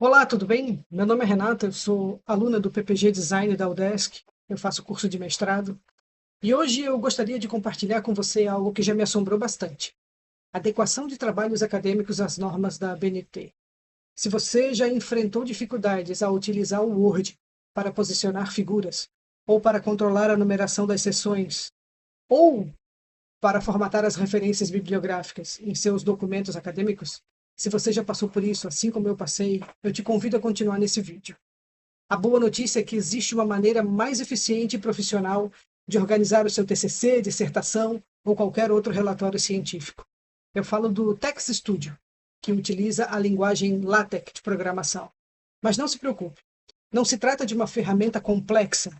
Olá, tudo bem? Meu nome é Renata, eu sou aluna do PPG Design da UDESC, eu faço curso de mestrado, e hoje eu gostaria de compartilhar com você algo que já me assombrou bastante: adequação de trabalhos acadêmicos às normas da ABNT. Se você já enfrentou dificuldades ao utilizar o Word para posicionar figuras, ou para controlar a numeração das seções, ou para formatar as referências bibliográficas em seus documentos acadêmicos, se você já passou por isso, assim como eu passei, eu te convido a continuar nesse vídeo. A boa notícia é que existe uma maneira mais eficiente e profissional de organizar o seu TCC, dissertação ou qualquer outro relatório científico. Eu falo do Text Studio, que utiliza a linguagem LaTeX de programação. Mas não se preocupe, não se trata de uma ferramenta complexa.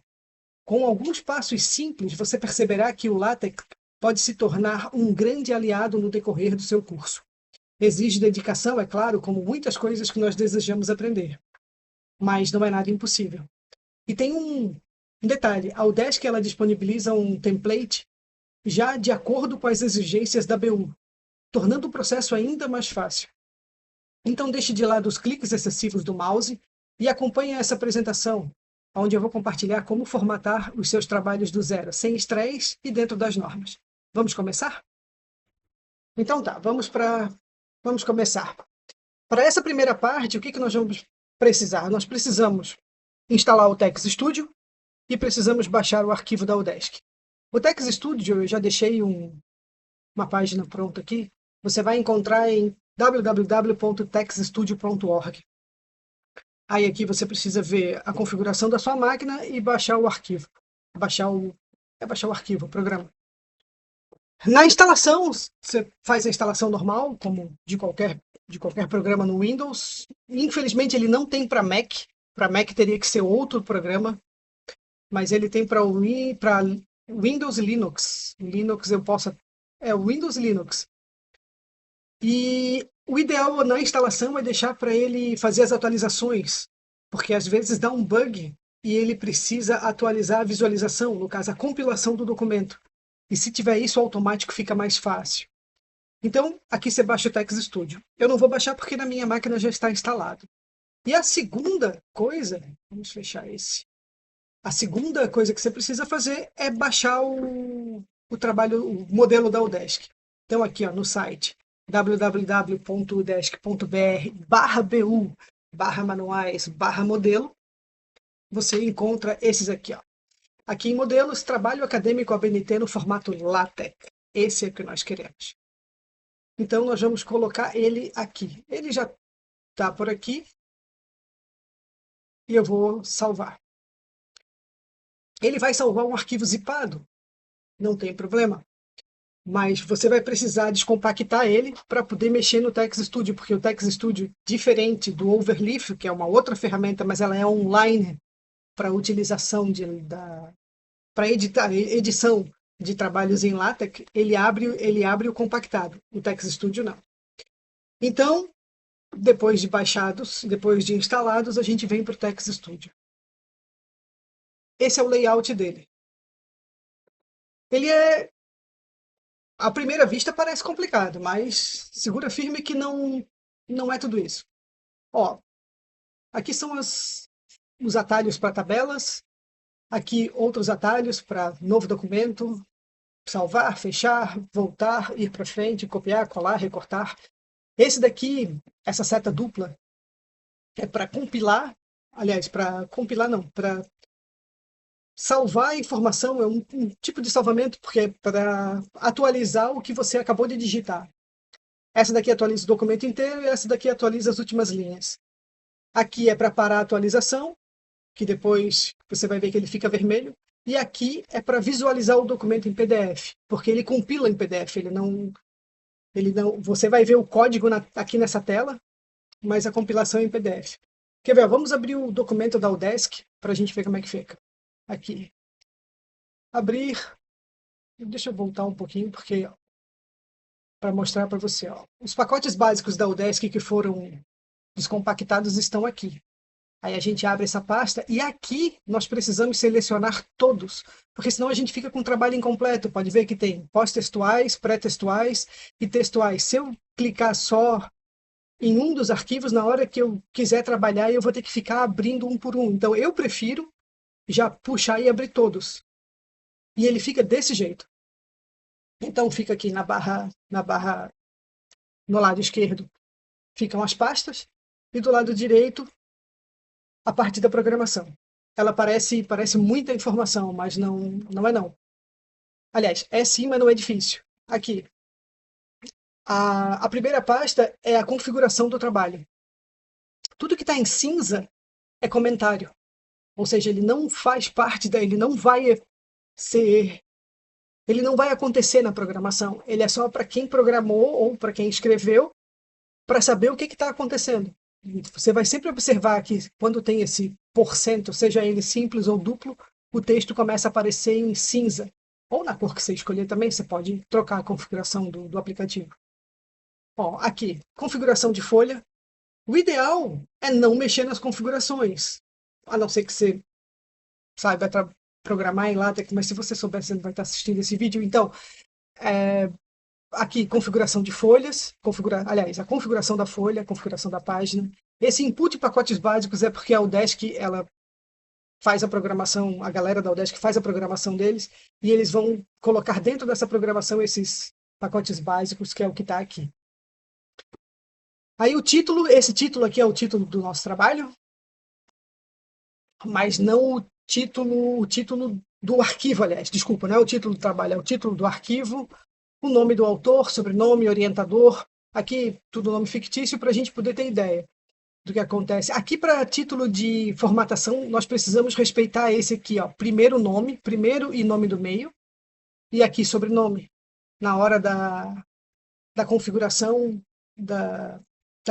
Com alguns passos simples, você perceberá que o LaTeX pode se tornar um grande aliado no decorrer do seu curso. Exige dedicação, é claro, como muitas coisas que nós desejamos aprender, mas não é nada impossível. E tem um detalhe: a Udesc ela disponibiliza um template já de acordo com as exigências da BU, tornando o processo ainda mais fácil. Então deixe de lado os cliques excessivos do mouse e acompanhe essa apresentação, onde eu vou compartilhar como formatar os seus trabalhos do zero, sem estresse e dentro das normas. Vamos começar? Então tá, vamos começar. Para essa primeira parte, o que nós vamos precisar? Nós precisamos instalar o Text Studio e precisamos baixar o arquivo da Udesc. O Text Studio, eu já deixei uma página pronta aqui, você vai encontrar em www.textstudio.org. Aí aqui você precisa ver a configuração da sua máquina e baixar o arquivo. Baixar o arquivo, o programa. Na instalação, você faz a instalação normal, como de qualquer programa no Windows. Infelizmente ele não tem para Mac. Para Mac teria que ser outro programa, mas ele tem para Windows e Linux. Linux eu posso. É o Windows e Linux. E o ideal na instalação é deixar para ele fazer as atualizações, porque às vezes dá um bug e ele precisa atualizar a visualização, no caso, a compilação do documento. E se tiver isso automático, fica mais fácil. Então, aqui você baixa o Text Studio. Eu não vou baixar porque na minha máquina já está instalado. E a segunda coisa, vamos fechar esse. A segunda coisa que você precisa fazer é baixar o trabalho, o modelo da Udesc. Então, aqui ó, no site www.udesc.br/bu/manuais/modelo, você encontra esses aqui. Ó. Aqui em modelos, trabalho acadêmico ABNT no formato LaTeX. Esse é o que nós queremos. Então, nós vamos colocar ele aqui. Ele já está por aqui. E eu vou salvar. Ele vai salvar um arquivo zipado. Não tem problema. Mas você vai precisar descompactar ele para poder mexer no Text Studio, porque o Text Studio, diferente do Overleaf, que é uma outra ferramenta, mas ela é online para utilização para edição de trabalhos em LaTeX, ele abre o compactado. O Text Studio não. Então, depois de baixados, depois de instalados, a gente vem para o Text Studio. Esse é o layout dele. Ele é, à primeira vista parece complicado, mas segura firme que não é tudo isso. Ó, aqui são os atalhos para tabelas, aqui outros atalhos para novo documento, salvar, fechar, voltar, ir para frente, copiar, colar, recortar. Esse daqui, essa seta dupla, é para compilar, aliás, para compilar não, para salvar a informação, é um tipo de salvamento, porque é para atualizar o que você acabou de digitar. Essa daqui atualiza o documento inteiro e essa daqui atualiza as últimas linhas. Aqui é para parar a atualização, que depois você vai ver que ele fica vermelho. E aqui é para visualizar o documento em PDF, porque ele compila em PDF, você vai ver o código aqui nessa tela, mas a compilação é em PDF. Quer ver? Vamos abrir o documento da Udesc para a gente ver como é que fica. Aqui. Abrir. Deixa eu voltar um pouquinho, porque para mostrar para você. Ó. Os pacotes básicos da Udesc que foram descompactados estão aqui. Aí a gente abre essa pasta e aqui nós precisamos selecionar todos, porque senão a gente fica com um trabalho incompleto. Pode ver que tem pós-textuais, pré-textuais e textuais. Se eu clicar só em um dos arquivos, na hora que eu quiser trabalhar, eu vou ter que ficar abrindo um por um. Então, eu prefiro já puxar e abrir todos. E ele fica desse jeito. Então, fica aqui na barra no lado esquerdo, ficam as pastas, e do lado direito, a parte da programação. Ela parece muita informação, mas não é não. Aliás, é sim, mas não é difícil. Aqui, a primeira pasta é a configuração do trabalho. Tudo que está em cinza é comentário. Ou seja, ele não faz parte ele não vai ser, ele não vai acontecer na programação. Ele é só para quem programou ou para quem escreveu, para saber o que está acontecendo. Você vai sempre observar que quando tem esse porcento, seja ele simples ou duplo, o texto começa a aparecer em cinza. Ou na cor que você escolher também, você pode trocar a configuração do aplicativo. Ó, aqui, configuração de folha. O ideal é não mexer nas configurações, a não ser que você saiba programar em LaTeX, mas se você souber, você não vai estar assistindo esse vídeo. Então, aqui, configuração de folhas, aliás, a configuração da folha, a configuração da página. Esse input pacotes básicos é porque a Udesc, ela faz a programação, a galera da Udesc faz a programação deles, e eles vão colocar dentro dessa programação esses pacotes básicos, que é o que está aqui. Aí o título, esse título aqui é o título do nosso trabalho, mas não o título do arquivo, aliás, desculpa, não é o título do trabalho, é o título do arquivo, o nome do autor, sobrenome, orientador, aqui tudo nome fictício para a gente poder ter ideia do que acontece. Aqui, para título de formatação, nós precisamos respeitar esse aqui, ó, primeiro nome, primeiro e nome do meio, e aqui sobrenome, na hora da configuração da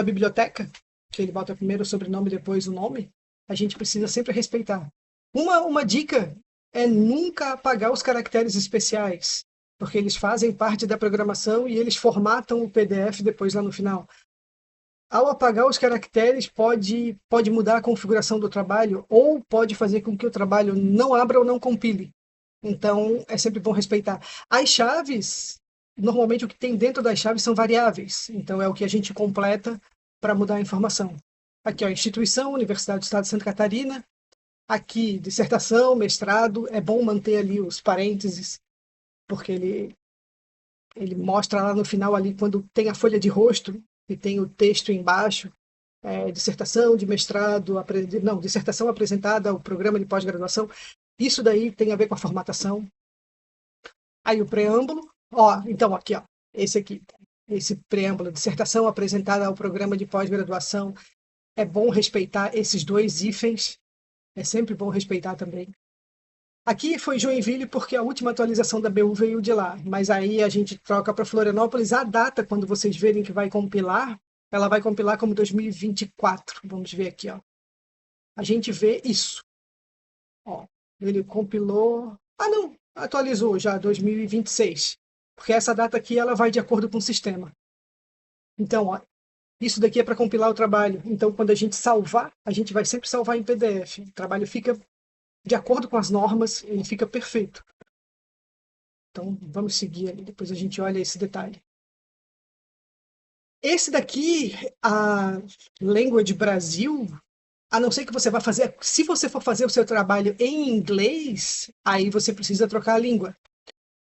biblioteca, que ele bota primeiro o sobrenome e depois o nome, a gente precisa sempre respeitar. Uma dica é nunca apagar os caracteres especiais, porque eles fazem parte da programação e eles formatam o PDF depois lá no final. Ao apagar os caracteres, pode mudar a configuração do trabalho ou pode fazer com que o trabalho não abra ou não compile. Então, é sempre bom respeitar. As chaves, normalmente o que tem dentro das chaves são variáveis. Então, é o que a gente completa para mudar a informação. Aqui, ó, instituição, Universidade do Estado de Santa Catarina. Aqui, dissertação, mestrado. É bom manter ali os parênteses, porque ele mostra lá no final, ali quando tem a folha de rosto, e tem o texto embaixo, dissertação de mestrado, não, dissertação apresentada ao programa de pós-graduação. Isso daí tem a ver com a formatação. Aí o preâmbulo, ó, então aqui, ó, esse preâmbulo, dissertação apresentada ao programa de pós-graduação. É bom respeitar esses dois hífens, é sempre bom respeitar também. Aqui foi Joinville porque a última atualização da BU veio de lá, mas aí a gente troca para Florianópolis. A data, quando vocês verem que vai compilar, ela vai compilar como 2024. Vamos ver aqui, ó. A gente vê isso. Ó, ele compilou... Ah, não! Atualizou já 2026. Porque essa data aqui ela vai de acordo com o sistema. Então, ó, isso daqui é para compilar o trabalho. Então, quando a gente salvar, a gente vai sempre salvar em PDF. O trabalho fica de acordo com as normas, ele fica perfeito. Então, vamos seguir ali, depois a gente olha esse detalhe. Esse daqui, a Language Brasil, a não ser que você vá fazer... Se você for fazer o seu trabalho em inglês, aí você precisa trocar a língua.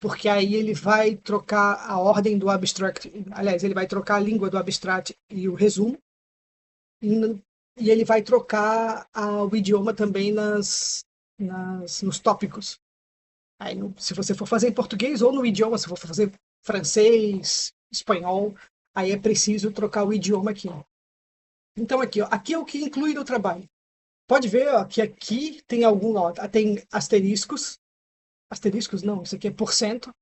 Porque aí ele vai trocar a ordem do abstract. Aliás, ele vai trocar a língua do abstract e o resumo. E ele vai trocar o idioma também nos tópicos. Aí, se você for fazer em português ou no idioma, se for fazer francês, espanhol, aí é preciso trocar o idioma aqui. Então aqui, ó, aqui é o que inclui no trabalho. Pode ver, ó, que aqui tem tem asteriscos. Asteriscos não, isso aqui é porcento,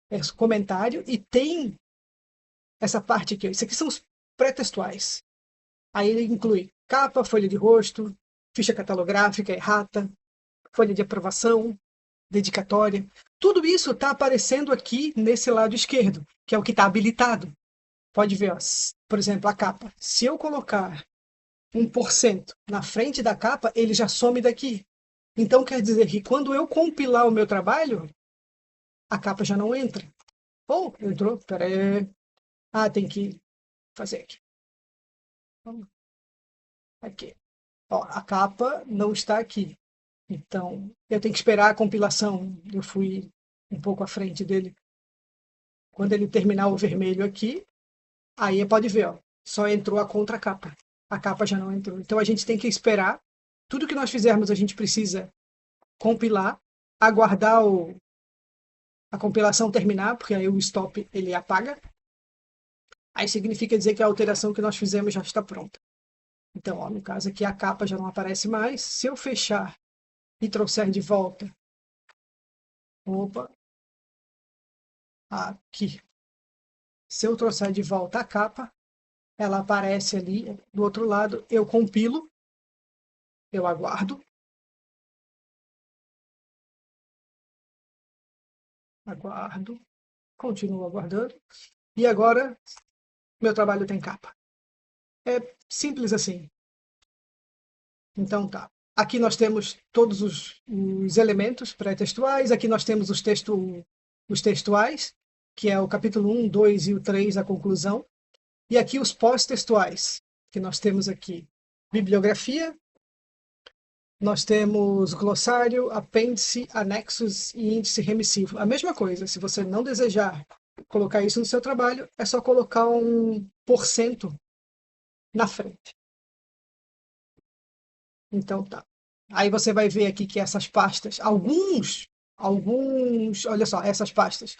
é comentário, e tem essa parte aqui. Ó, isso aqui são os pré-textuais. Aí ele inclui capa, folha de rosto, ficha catalográfica, errata, folha de aprovação, dedicatória. Tudo isso está aparecendo aqui nesse lado esquerdo, que é o que está habilitado. Pode ver, ó, por exemplo, a capa. Se eu colocar 1% na frente da capa, ele já some daqui. Então quer dizer que quando eu compilar o meu trabalho, a capa já não entra. Ou entrou, peraí. Ah, tem que fazer aqui. Aqui. Ó, a capa não está aqui. Então, eu tenho que esperar a compilação. Eu fui um pouco à frente dele. Quando ele terminar o vermelho aqui, aí pode ver, ó, só entrou a contracapa. A capa já não entrou. Então a gente tem que esperar. Tudo que nós fizermos, a gente precisa compilar, aguardar a compilação terminar, porque aí o stop ele apaga. Aí significa dizer que a alteração que nós fizemos já está pronta. Então, ó, no caso aqui, a capa já não aparece mais. Se eu fechar e trouxer de volta, opa, aqui. Se eu trouxer de volta a capa, ela aparece ali do outro lado. Eu compilo, eu aguardo, aguardo, continuo aguardando. E agora, meu trabalho tem capa. É simples assim. Então tá. Aqui nós temos todos os elementos pré-textuais, aqui nós temos os textuais, que é o capítulo 1, 2 e o 3, a conclusão, e aqui os pós-textuais, que nós temos aqui bibliografia, nós temos glossário, apêndice, anexos e índice remissivo. A mesma coisa, se você não desejar colocar isso no seu trabalho, é só colocar um porcento na frente. Então tá. Aí você vai ver aqui que essas pastas, olha só, essas pastas,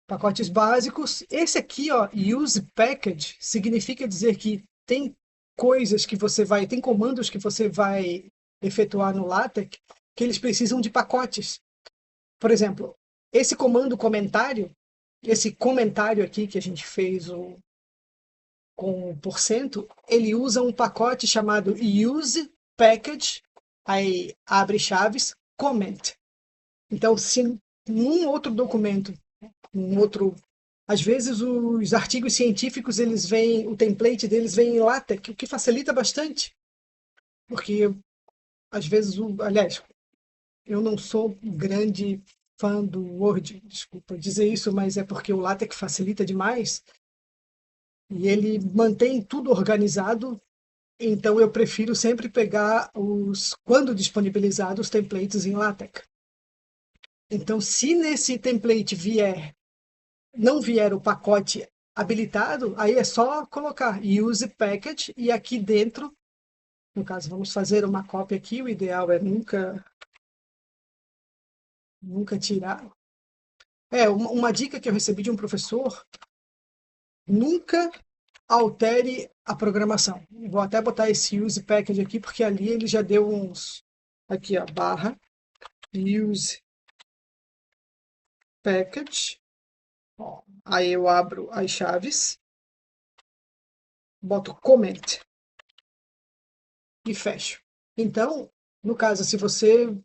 pacotes básicos. Esse aqui, ó, use package, significa dizer que tem tem comandos que você vai efetuar no LaTeX que eles precisam de pacotes. Por exemplo, esse comando comentário, esse comentário aqui que a gente fez com 1%, ele usa um pacote chamado use package, aí abre chaves, comment. Então, se num outro documento, às vezes os artigos científicos, o template deles vem em LaTeX, o que facilita bastante, porque às vezes, aliás, eu não sou um grande fã do Word, desculpa dizer isso, mas é porque o LaTeX facilita demais e ele mantém tudo organizado. Então eu prefiro sempre pegar quando disponibilizado, os templates em LaTeX. Então, se nesse template não vier o pacote habilitado, aí é só colocar use package e aqui dentro, no caso, vamos fazer uma cópia aqui, o ideal é nunca tirar. Uma dica que eu recebi de um professor, nunca altere a programação. Vou até botar esse use package aqui, porque ali ele já deu aqui, ó, barra use package. Ó, aí eu abro as chaves, boto comment e fecho. Então, no caso, se você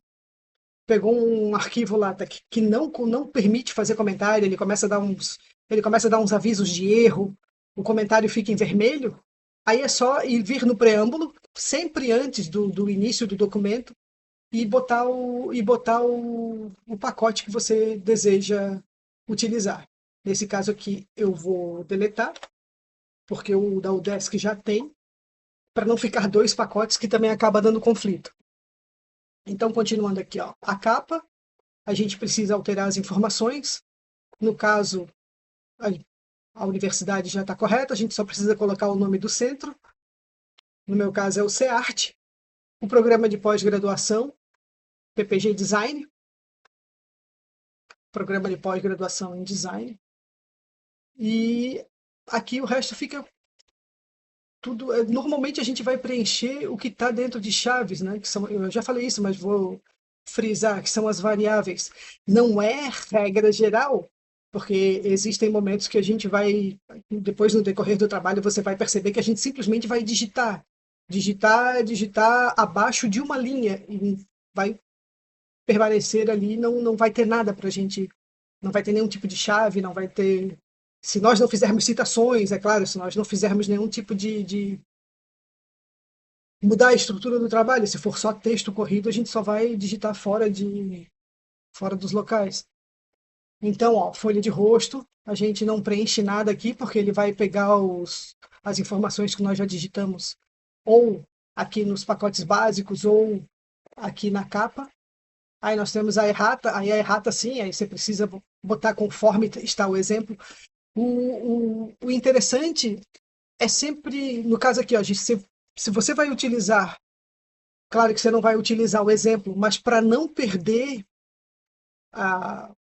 pegou um arquivo lá que não permite fazer comentário, ele começa a dar uns avisos de erro, o comentário fica em vermelho, aí é só ir vir no preâmbulo, sempre antes do início do documento, e botar o pacote que você deseja utilizar. Nesse caso aqui, eu vou deletar, porque o da Udesc já tem, para não ficar dois pacotes que também acaba dando conflito. Então, continuando aqui, ó, a capa, a gente precisa alterar as informações. No caso, a universidade já está correta, a gente só precisa colocar o nome do centro. No meu caso é o CEART. O programa de pós-graduação, PPG Design. Programa de pós-graduação em Design. E aqui o resto fica tudo. Normalmente a gente vai preencher o que está dentro de chaves, né? Eu já falei isso, mas vou frisar que são as variáveis. Não é regra geral, porque existem momentos que a gente vai, depois no decorrer do trabalho, você vai perceber que a gente simplesmente vai digitar abaixo de uma linha e vai permanecer ali, não vai ter nada para a gente, não vai ter nenhum tipo de chave, não vai ter. Se nós não fizermos citações, é claro, se nós não fizermos nenhum tipo de mudar a estrutura do trabalho, se for só texto corrido, a gente só vai digitar fora dos locais. Então, ó, folha de rosto, a gente não preenche nada aqui, porque ele vai pegar as informações que nós já digitamos, ou aqui nos pacotes básicos, ou aqui na capa. Aí nós temos aí a errata sim, aí você precisa botar conforme está o exemplo. O interessante é sempre, no caso aqui, ó, se você vai utilizar, claro que você não vai utilizar o exemplo, mas para não perder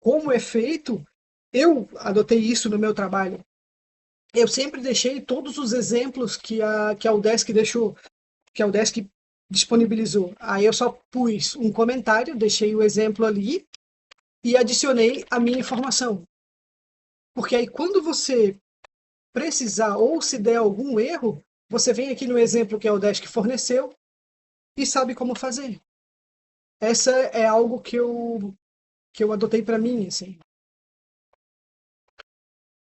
como é feito, eu adotei isso no meu trabalho. Eu sempre deixei todos os exemplos que a Udesc deixou, que a Udesc disponibilizou. Aí eu só pus um comentário, deixei o exemplo ali e adicionei a minha informação. Porque aí quando você precisar ou se der algum erro, você vem aqui no exemplo que a Udesc forneceu e sabe como fazer. Essa é algo que eu adotei para mim, assim.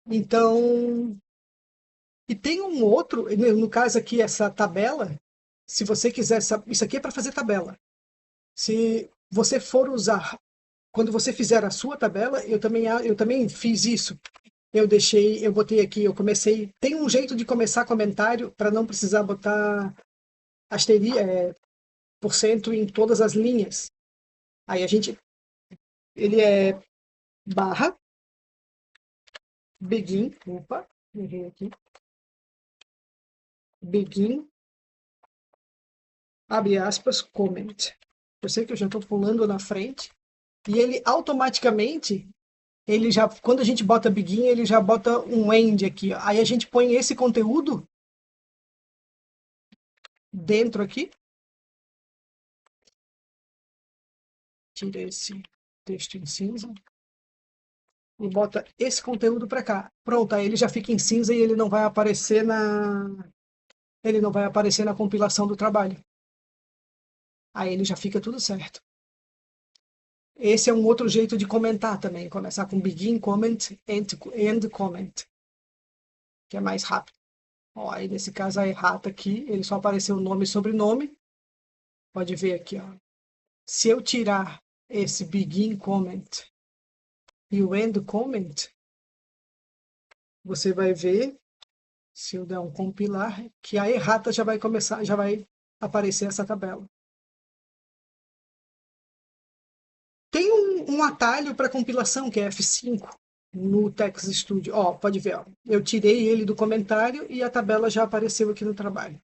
Então, e tem um outro, no caso aqui, essa tabela, se você quiser, isso aqui é para fazer tabela. Se você for usar, quando você fizer a sua tabela, eu também fiz isso. Eu botei aqui, eu comecei. Tem um jeito de começar comentário para não precisar botar por cento em todas as linhas. Aí ele é barra, begin, opa, errei aqui, begin, abre aspas, comment. Eu sei que eu já estou pulando na frente. E ele automaticamente, ele já, quando a gente bota begin, ele já bota um end aqui. Ó. Aí a gente põe esse conteúdo dentro aqui. Tira esse texto em cinza. E bota esse conteúdo para cá. Pronto, aí ele já fica em cinza e ele não vai aparecer na compilação do trabalho. Aí ele já fica tudo certo. Esse é um outro jeito de comentar também, começar com begin comment, end comment, que é mais rápido. Ó, aí nesse caso a errata aqui, ele só apareceu nome e sobrenome. Pode ver aqui, ó. Se eu tirar esse begin comment e o end comment, você vai ver, se eu der um compilar, que a errata já vai começar, já vai aparecer essa tabela. Tem um atalho para compilação, que é F5, no Text Studio. Ó, pode ver, ó. Eu tirei ele do comentário e a tabela já apareceu aqui no trabalho.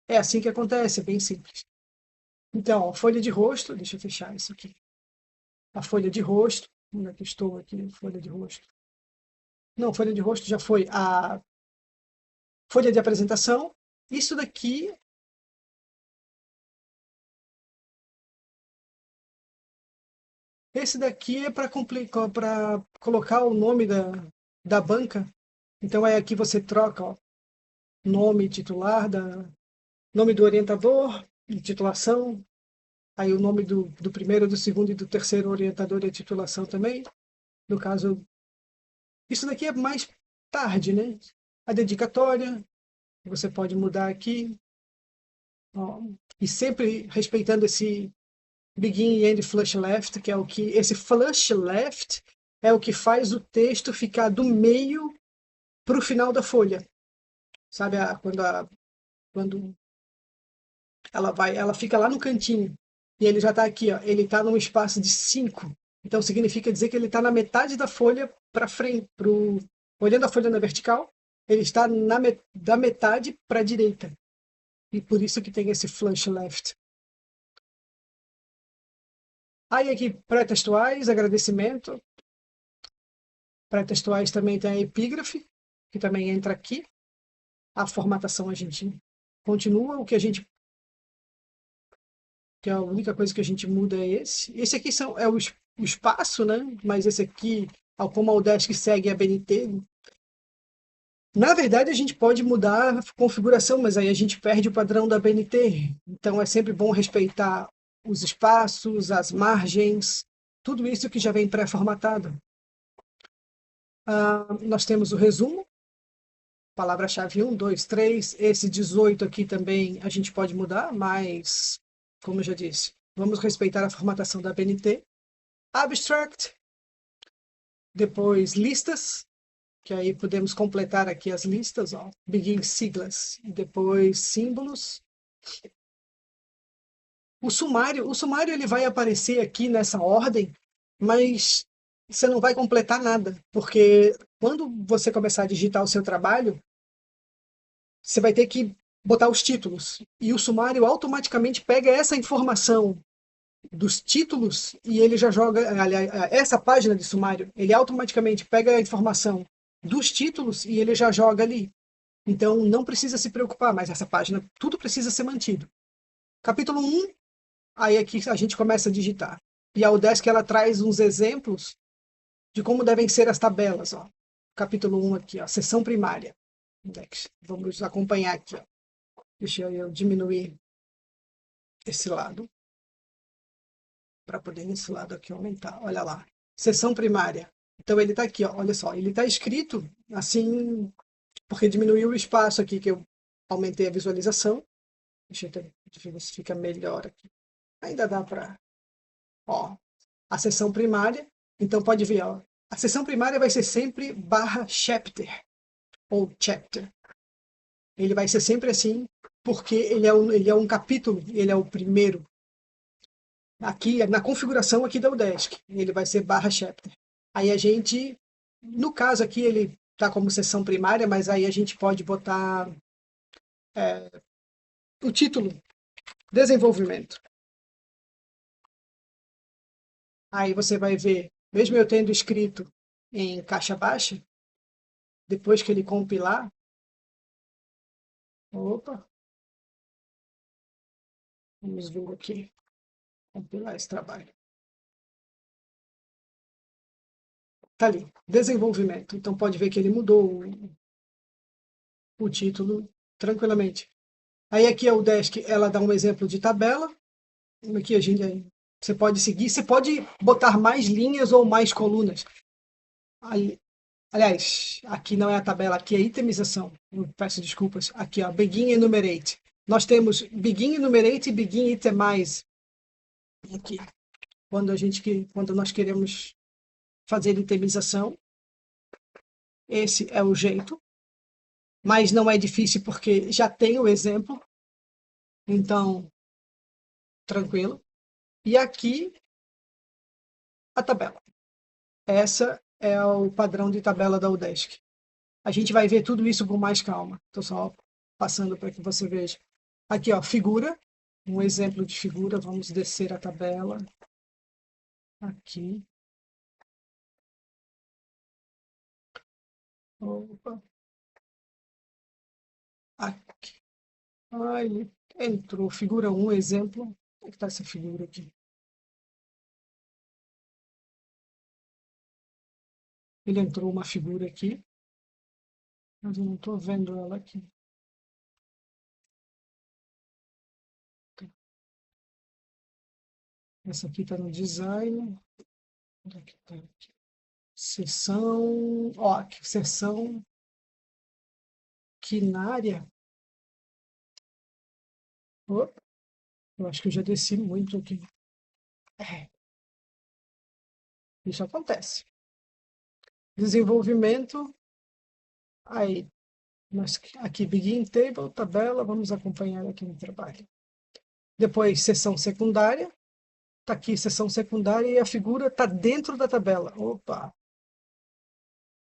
É assim que acontece, é bem simples. Então, ó, folha de rosto, deixa eu fechar isso aqui. A folha de rosto, onde é que estou aqui? Folha de rosto. Não, folha de rosto já foi a folha de apresentação. Isso daqui Esse daqui é para colocar o nome da banca. Então aí aqui você troca, ó, nome titular, nome do orientador, de titulação, aí o nome do primeiro, do segundo e do terceiro orientador e titulação também. No caso, isso daqui é mais tarde, né? A dedicatória, você pode mudar aqui, ó, e sempre respeitando esse begin e end flush left, que é esse flush left é o que faz o texto ficar do meio para o final da folha. Sabe, quando ela fica lá no cantinho e ele já está aqui, ó, ele está num espaço de 5. Então significa dizer que ele está na metade da folha para frente, olhando a folha na vertical, ele está da metade para a direita. E por isso que tem esse flush left. Aí aqui, pré-textuais, agradecimento. Pré-textuais também tem a epígrafe, que também entra aqui. A formatação a gente continua, que a única coisa que a gente muda é esse. Esse aqui é o espaço, né? Mas esse aqui, como a Udesc segue a BNT, na verdade a gente pode mudar a configuração, mas aí a gente perde o padrão da BNT. Então é sempre bom respeitar os espaços, as margens, tudo isso que já vem pré-formatado. Nós temos o resumo, palavra-chave 1, 2, 3. Esse 18 aqui também a gente pode mudar, mas, como eu já disse, vamos respeitar a formatação da BNT. Abstract, Depois listas, que aí podemos completar aqui as listas, ó. Begin siglas, depois símbolos. O sumário ele vai aparecer aqui nessa ordem, mas você não vai completar nada, porque quando você começar a digitar o seu trabalho, você vai ter que botar os títulos. E o sumário automaticamente pega essa informação dos títulos e ele já joga, aliás, essa página de sumário, ele automaticamente pega a informação dos títulos e ele já joga ali. Então não precisa se preocupar, mas essa página, tudo precisa ser mantido. Capítulo 1, aí aqui a gente começa a digitar. E a Udesc ela traz uns exemplos de como devem ser as tabelas. Ó. Capítulo 1 aqui, ó, seção primária. Vamos acompanhar aqui. Ó. Deixa eu diminuir esse lado para poder esse lado aqui aumentar. Olha lá. Seção primária. Então ele está aqui, ó, olha só. Ele está escrito assim, porque diminuiu o espaço aqui que eu aumentei a visualização. Deixa eu ver se fica melhor aqui. Ainda dá para... Ó, a seção primária. Então pode ver, ó. A seção primária vai ser sempre barra chapter ou chapter. Ele vai ser sempre assim, porque ele é um capítulo, ele é o primeiro. Aqui, na configuração aqui da Udesc, ele vai ser barra chapter. Aí a gente, no caso aqui, ele está como seção primária, mas aí a gente pode botar o título, desenvolvimento. Aí você vai ver, mesmo eu tendo escrito em caixa baixa, depois que ele compilar, opa, vamos ver aqui, compilar esse trabalho. Tá ali, desenvolvimento. Então pode ver que ele mudou o título tranquilamente. Aí aqui a Udesc, ela dá um exemplo de tabela. Aqui a gente, você pode seguir, você pode botar mais linhas ou mais colunas. Aí, aliás, aqui não é a tabela, aqui é a itemização. Eu peço desculpas. Aqui, ó, Begin Enumerate. Nós temos Begin Enumerate e Begin Itemize. Aqui, quando nós queremos fazer itemização, esse é o jeito. Mas não é difícil porque já tem o exemplo. Então, tranquilo. E aqui, a tabela. Essa é o padrão de tabela da Udesc. A gente vai ver tudo isso com mais calma. Estou só passando para que você veja. Aqui, ó, figura. Um exemplo de figura. Vamos descer a tabela. Aqui. Opa. Aqui. Aí, entrou. Figura 1, exemplo. Onde é que está essa figura aqui? Ele entrou uma figura aqui. Mas eu não estou vendo ela aqui. Essa aqui está no design. Onde é que está aqui? Seção. Ó, aqui, seção quinária. Opa, eu acho que eu já desci muito aqui. Isso acontece. Desenvolvimento. Aí, aqui, Begin Table, tabela. Vamos acompanhar aqui no trabalho. Depois, seção secundária. Está aqui, seção secundária, e a figura está dentro da tabela. Opa!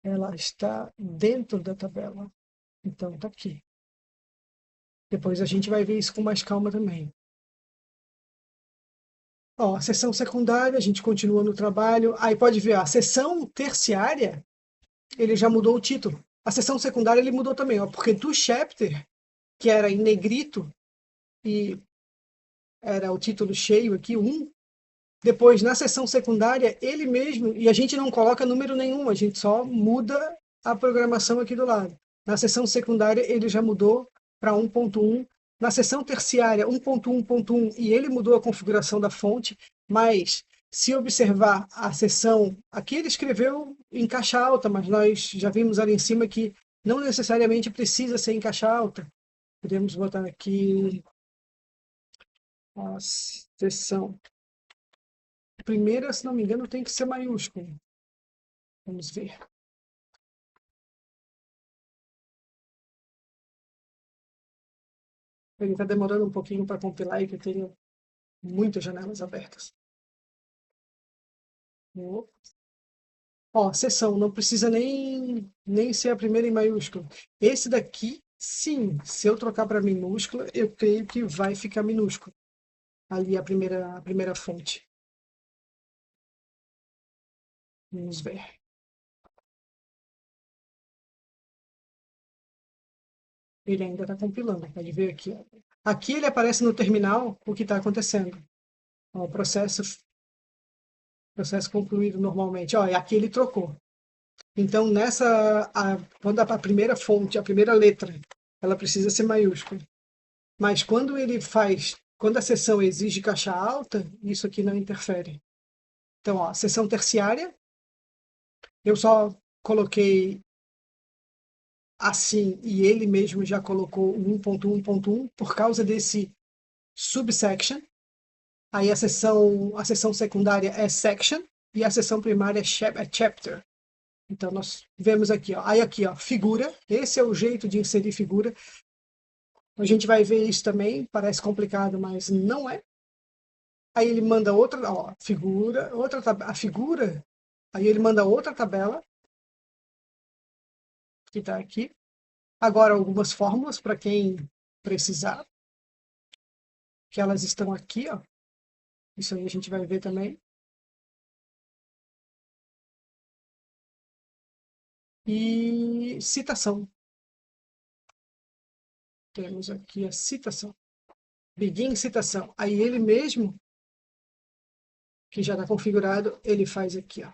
Ela está dentro da tabela. Então, está aqui. Depois a gente vai ver isso com mais calma também. Ó, a seção secundária, a gente continua no trabalho. Aí pode ver, a seção terciária, ele já mudou o título. A seção secundária ele mudou também, ó, porque do chapter, que era em negrito, e era o título cheio aqui, 1, depois na seção secundária, ele mesmo, e a gente não coloca número nenhum, a gente só muda a programação aqui do lado. Na seção secundária, ele já mudou para 1.1. Na seção terciária, 1.1.1, e ele mudou a configuração da fonte, mas se observar a seção, aqui ele escreveu em caixa alta, mas nós já vimos ali em cima que não necessariamente precisa ser em caixa alta. Podemos botar aqui a seção. A primeira, se não me engano, tem que ser maiúsculo. Vamos ver. Ele está demorando um pouquinho para compilar e que eu tenho muitas janelas abertas. Ó, seção, não precisa nem ser a primeira em maiúsculo. Esse daqui, sim, se eu trocar para minúscula, eu creio que vai ficar minúsculo. Ali a primeira fonte. Vamos ver. Ele ainda está compilando, pode ver aqui. Ó. Aqui ele aparece no terminal o que está acontecendo. Ó, o processo concluído normalmente. Ó, e aqui ele trocou. Então, quando a primeira fonte, a primeira letra, ela precisa ser maiúscula. Mas quando a seção exige caixa alta, isso aqui não interfere. Então, ó, seção terciária, eu só coloquei assim, e ele mesmo já colocou 1.1.1 por causa desse subsection. Aí a seção secundária é section e a seção primária é chapter. Então, nós vemos aqui, ó. Aí aqui, ó, figura. Esse é o jeito de inserir figura. A gente vai ver isso também. Parece complicado, mas não é. Aí ele manda outra, ó, figura, a figura. Aí ele manda outra tabela, que está aqui. Agora, algumas fórmulas para quem precisar. Que elas estão aqui, ó. Isso aí a gente vai ver também. E citação. Temos aqui a citação. Begin citação. Aí ele mesmo, que já está configurado, ele faz aqui, ó.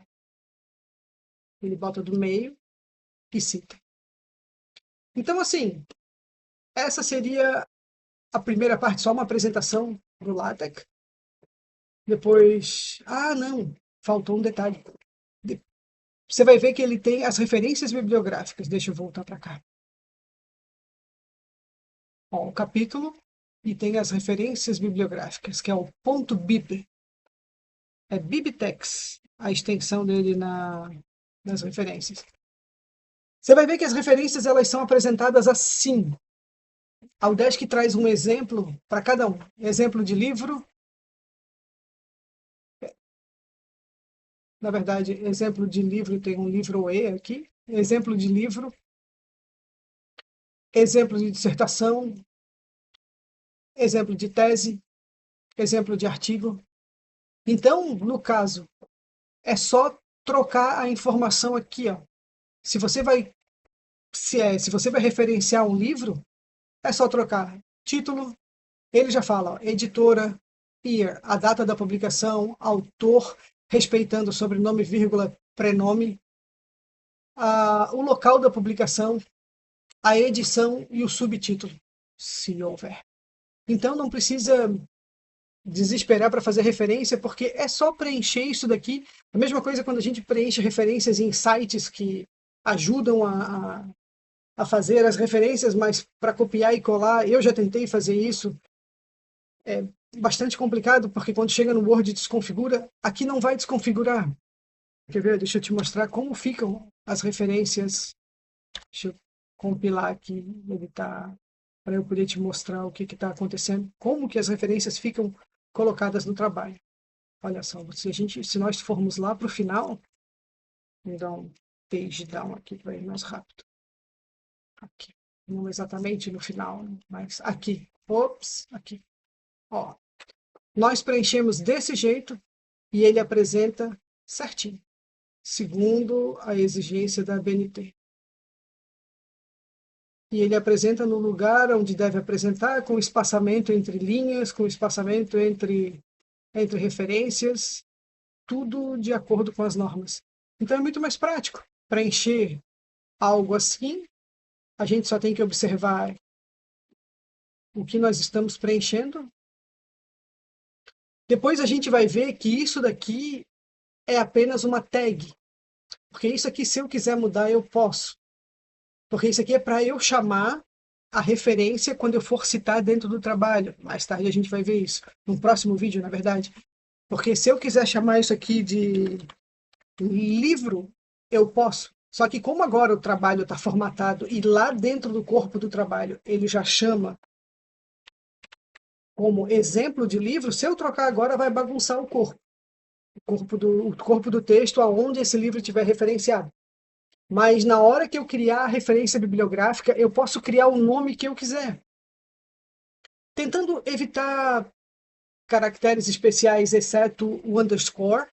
Ele bota do meio e cita. Então, assim, essa seria a primeira parte, só uma apresentação do LaTeX. Depois, não, faltou um detalhe. Você vai ver que ele tem as referências bibliográficas. Deixa eu voltar para cá. Ó, o capítulo e tem as referências bibliográficas, que é o ponto .bib. É BibTeX, a extensão dele nas referências. Você vai ver que as referências elas são apresentadas assim. A Udesc traz um exemplo para cada um. Exemplo de livro. Na verdade, exemplo de livro, tem um livro E aqui. Exemplo de livro. Exemplo de dissertação. Exemplo de tese. Exemplo de artigo. Então, no caso, é só trocar a informação aqui, ó. Se você vai referenciar um livro, é só trocar título, ele já fala, ó, editora, year, a data da publicação, autor, respeitando sobrenome, vírgula, prenome, o local da publicação, a edição e o subtítulo, se houver. Então não precisa desesperar para fazer referência, porque é só preencher isso daqui. A mesma coisa quando a gente preenche referências em sites que ajudam a fazer as referências, mas para copiar e colar, eu já tentei fazer isso. É bastante complicado, porque quando chega no Word desconfigura, aqui não vai desconfigurar. Quer ver? Deixa eu te mostrar como ficam as referências. Deixa eu compilar aqui, ele tá para eu poder te mostrar o que está acontecendo, como que as referências ficam colocadas no trabalho. Olha só, se nós formos lá para o final, vou dar um page down aqui para ir mais rápido. Aqui, não exatamente no final, mas aqui. Ops, aqui. Ó, nós preenchemos desse jeito e ele apresenta certinho, segundo a exigência da BNT. E ele apresenta no lugar onde deve apresentar, com espaçamento entre linhas, com espaçamento entre referências, tudo de acordo com as normas. Então é muito mais prático preencher algo assim. A gente só tem que observar o que nós estamos preenchendo. Depois a gente vai ver que isso daqui é apenas uma tag. Porque isso aqui, se eu quiser mudar, eu posso. Porque isso aqui é para eu chamar a referência quando eu for citar dentro do trabalho. Mais tarde a gente vai ver isso. No próximo vídeo, na verdade. Porque se eu quiser chamar isso aqui de livro, Eu posso. Só que como agora o trabalho está formatado e lá dentro do corpo do trabalho ele já chama como exemplo de livro, se eu trocar agora vai bagunçar o corpo do texto aonde esse livro estiver referenciado. Mas na hora que eu criar a referência bibliográfica, eu posso criar o nome que eu quiser, tentando evitar caracteres especiais, exceto o underscore,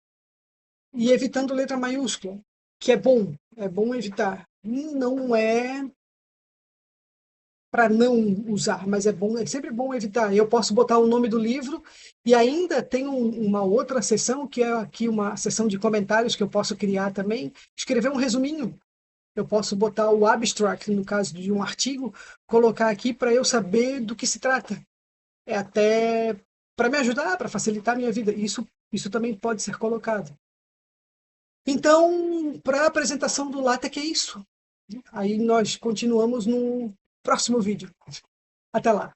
e evitando letra maiúscula, que é bom evitar. Não é para não usar, mas é sempre bom evitar. Eu posso botar o nome do livro e ainda tem uma outra seção, que é aqui uma seção de comentários que eu posso criar também, escrever um resuminho. Eu posso botar o abstract, no caso de um artigo, colocar aqui para eu saber do que se trata. É até para me ajudar, para facilitar a minha vida. Isso também pode ser colocado. Então, para a apresentação do LaTeX é isso. Aí nós continuamos no próximo vídeo. Até lá!